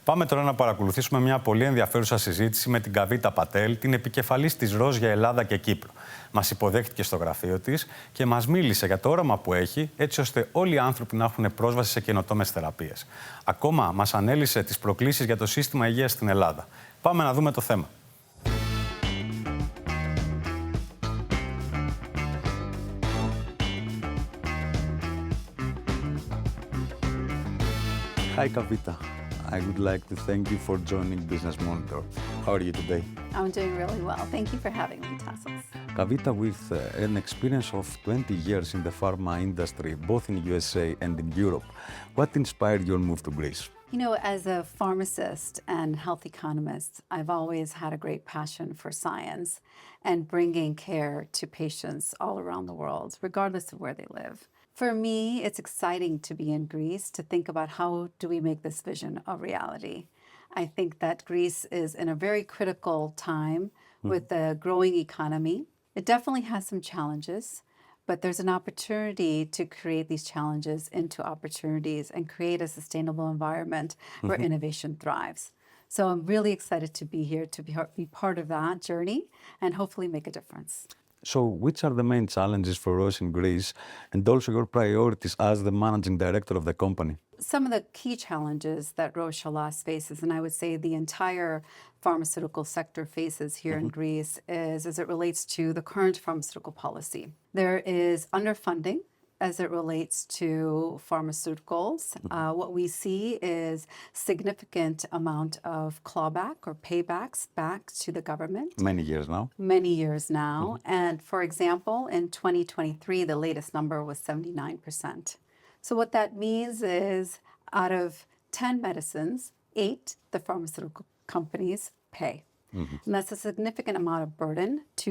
Πάμε τώρα να παρακολουθήσουμε μια πολύ ενδιαφέρουσα συζήτηση με την Kavita Patel, την επικεφαλής της Roche για Ελλάδα και Κύπρο. Μας υποδέχτηκε στο γραφείο της και μας μίλησε για το όραμα που έχει, έτσι ώστε όλοι οι άνθρωποι να έχουν πρόσβαση σε καινοτόμες θεραπείες. Ακόμα μας ανέλησε τις προκλήσεις για το σύστημα υγείας στην Ελλάδα. Πάμε να δούμε το θέμα. Hi, Kavita. I would like to thank you for joining Business Monitor. How are you today? I'm doing really well. Thank you for having me, Tassos. Kavita, with an experience of 20 years in the pharma industry, both in USA and in Europe, what inspired your move to Greece? You know, as a pharmacist and health economist, I've always had a great passion for science and bringing care to patients all around the world, regardless of where they live. For me, it's exciting to be in Greece to think about how do we make this vision a reality. I think that Greece is in a very critical time with the growing economy. It definitely has some challenges, but there's an opportunity to create these challenges into opportunities and create a sustainable environment where innovation thrives. So I'm really excited to be here to be part of that journey and hopefully make a difference. So, which are the main challenges for us in Greece and also your priorities as the Managing Director of the company? Some of the key challenges that Roche Hellas faces, and I would say the entire pharmaceutical sector faces here in Greece, is as it relates to the current pharmaceutical policy. There is underfunding as it relates to pharmaceuticals. What we see is significant amount of clawback or paybacks back to the government. Many years now. Many years now. And for example, in 2023, the latest number was 79%. So what that means is out of 10 medicines, 8 the pharmaceutical companies pay. And that's a significant amount of burden to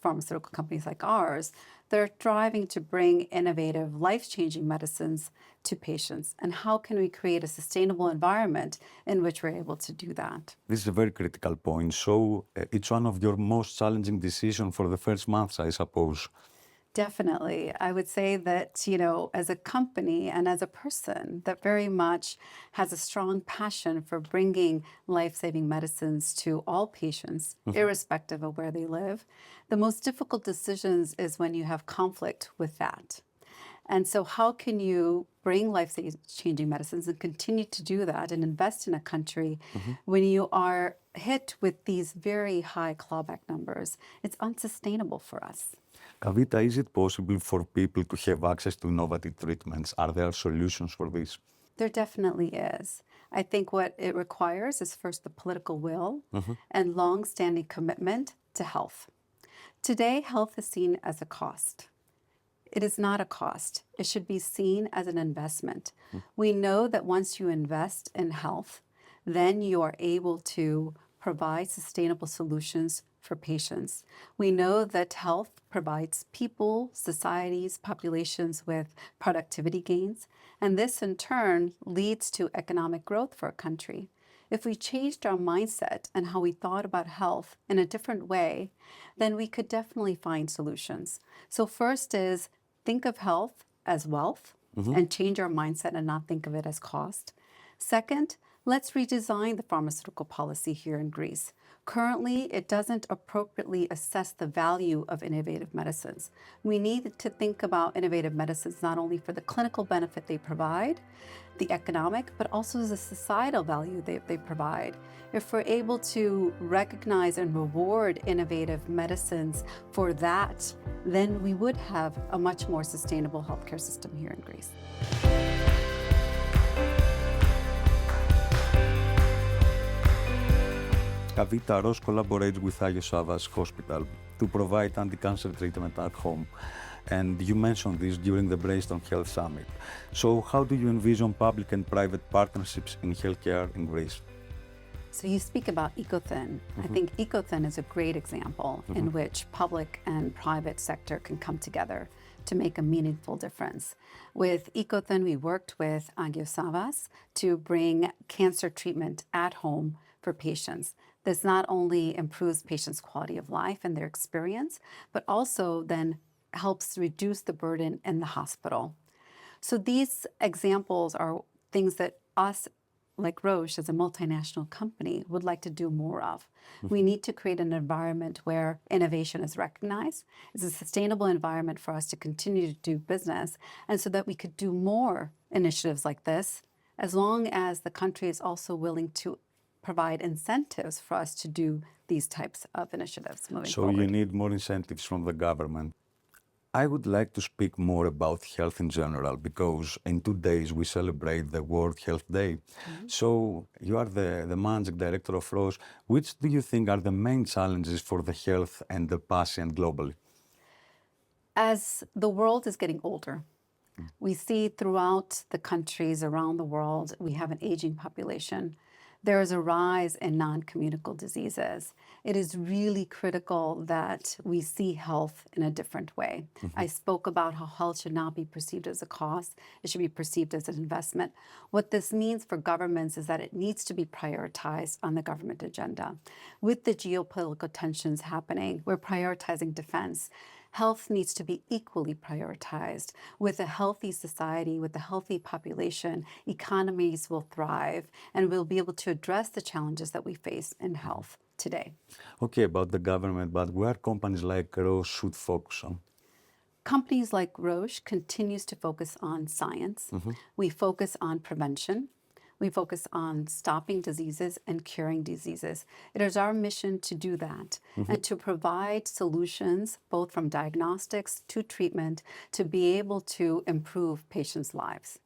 pharmaceutical companies like ours. They're striving to bring innovative, life-changing medicines to patients. And how can we create a sustainable environment in which we're able to do that? This is a very critical point. So, it's one of your most challenging decisions for the first months, I suppose. Definitely. I would say that, you know, as a company and as a person that very much has a strong passion for bringing life-saving medicines to all patients, irrespective of where they live, the most difficult decisions is when you have conflict with that. And so how can you bring life-changing medicines and continue to do that and invest in a country when you are hit with these very high clawback numbers? It's unsustainable for us. Kavita, is it possible for people to have access to innovative treatments? Are there solutions for this? There definitely is. I think what it requires is first the political will and long-standing commitment to health. Today, health is seen as a cost. It is not a cost. It should be seen as an investment. We know that once you invest in health, then you are able to provide sustainable solutions for patients. We know that health provides people, societies, populations with productivity gains, and this in turn leads to economic growth for a country. If we changed our mindset and how we thought about health in a different way, then we could definitely find solutions. So first is think of health as wealth and change our mindset and not think of it as cost. Second, let's redesign the pharmaceutical policy here in Greece. Currently, it doesn't appropriately assess the value of innovative medicines. We need to think about innovative medicines not only for the clinical benefit they provide, the economic, but also the societal value they provide. If we're able to recognize and reward innovative medicines for that, then we would have a much more sustainable healthcare system here in Greece. Kavita, Roche collaborates with Υγεία Hospital to provide anti-cancer treatment at home. And you mentioned this during the Brainstorm Health Summit. So how do you envision public and private partnerships in healthcare in Greece? So you speak about Ecothen. I think Ecothen is a great example in which public and private sector can come together to make a meaningful difference. With Ecothen, we worked with Υγεία to bring cancer treatment at home for patients. This not only improves patients' quality of life and their experience, but also then helps reduce the burden in the hospital. So these examples are things that us like Roche, as a multinational company, would like to do more of. We need to create an environment where innovation is recognized. It's a sustainable environment for us to continue to do business, and so that we could do more initiatives like this, as long as the country is also willing to provide incentives for us to do these types of initiatives moving forward. So you need more incentives from the government. I would like to speak more about health in general, because in 2 days we celebrate the World Health Day. So you are the Managing Director of Roche. Which do you think are the main challenges for the health and the patient globally? As the world is getting older, we see throughout the countries around the world, we have an aging population. There is a rise in non-communicable diseases. It is really critical that we see health in a different way. I spoke about how health should not be perceived as a cost. It should be perceived as an investment. What this means for governments is that it needs to be prioritized on the government agenda. With the geopolitical tensions happening, we're prioritizing defense. Health needs to be equally prioritized. With a healthy society, with a healthy population, economies will thrive, and we'll be able to address the challenges that we face in health today. Okay, about the government, but where companies like Roche should focus on? Companies like Roche continues to focus on science. We focus on prevention. We focus on stopping diseases and curing diseases. It is our mission to do that and to provide solutions, both from diagnostics to treatment, to be able to improve patients' lives.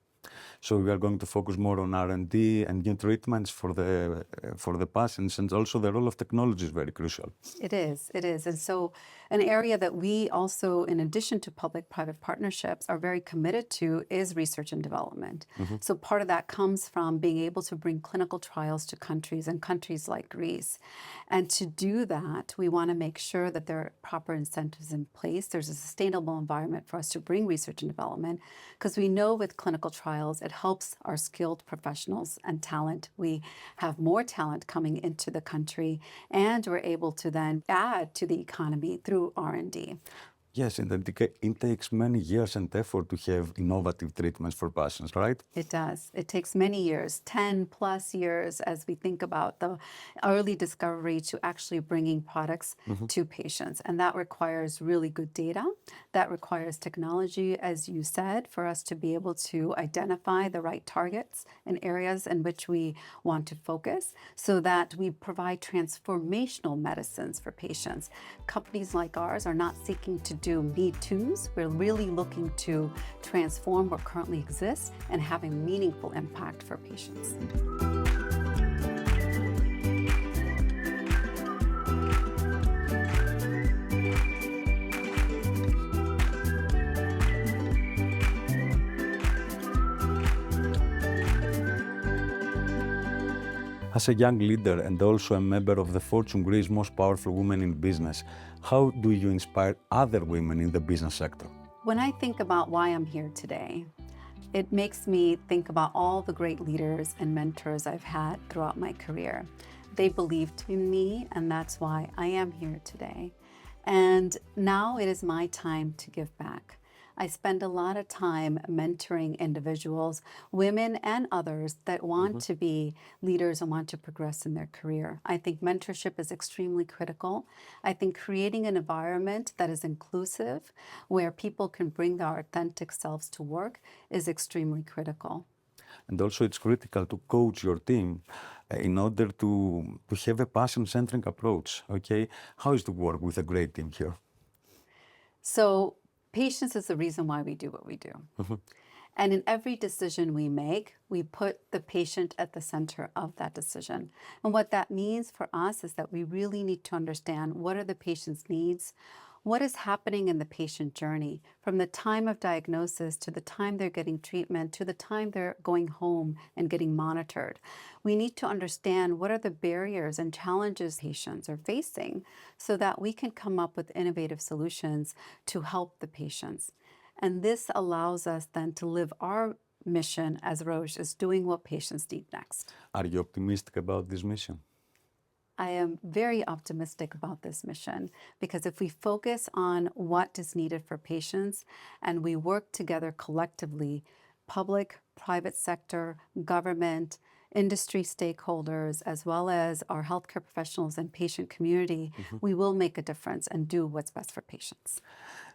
So we are going to focus more on R&D and new treatments for the patients, and also the role of technology is very crucial. It is. And so an area that we also, in addition to public-private partnerships, are very committed to is research and development. So part of that comes from being able to bring clinical trials to countries, and countries like Greece. And to do that, we want to make sure that there are proper incentives in place. There's a sustainable environment for us to bring research and development, because we know with clinical trials, it helps our skilled professionals and talent. We have more talent coming into the country, and we're able to then add to the economy through R&D. Yes, and it takes many years and effort to have innovative treatments for patients, right? It does. It takes many years, 10 plus years, as we think about the early discovery to actually bringing products to patients. And that requires really good data. That requires technology, as you said, for us to be able to identify the right targets and areas in which we want to focus, so that we provide transformational medicines for patients. Companies like ours are not seeking to do me-toos. We're really looking to transform what currently exists and have a meaningful impact for patients. As a young leader and also a member of the Fortune Greece Most Powerful Women in Business, how do you inspire other women in the business sector? When I think about why I'm here today, it makes me think about all the great leaders and mentors I've had throughout my career. They believed in me, and that's why I am here today. And now it is my time to give back. I spend a lot of time mentoring individuals, women and others that want to be leaders and want to progress in their career. I think mentorship is extremely critical. I think creating an environment that is inclusive, where people can bring their authentic selves to work, is extremely critical. And also it's critical to coach your team in order to have a patient-centric approach, okay? How is to work with a great team here? So patience is the reason why we do what we do. And in every decision we make, we put the patient at the center of that decision. And what that means for us is that we really need to understand what are the patient's needs, what is happening in the patient journey, from the time of diagnosis to the time they're getting treatment to the time they're going home and getting monitored. We need to understand what are the barriers and challenges patients are facing, so that we can come up with innovative solutions to help the patients. And this allows us then to live our mission as Roche, is doing what patients need next. Are you optimistic about this mission? I am very optimistic about this mission, because if we focus on what is needed for patients and we work together collectively, public, private sector, government, industry stakeholders, as well as our healthcare professionals and patient community, we will make a difference and do what's best for patients.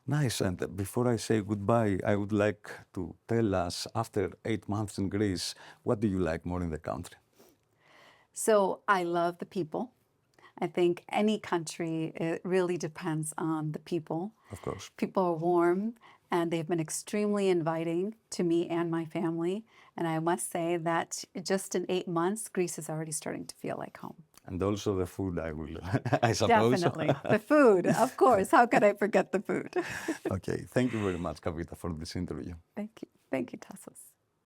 Nice. And before I say goodbye, I would like to tell us, after 8 months in Greece, what do you like more in the country? So I love the people. I think any country, it really depends on the people. Of course. People are warm and they've been extremely inviting to me and my family. And I must say that just in 8 months, Greece is already starting to feel like home. And also the food, I suppose. Definitely. The food, of course. How could I forget the food? Okay. Thank you very much, Kavita, for this interview. Thank you. Thank you, Tassos.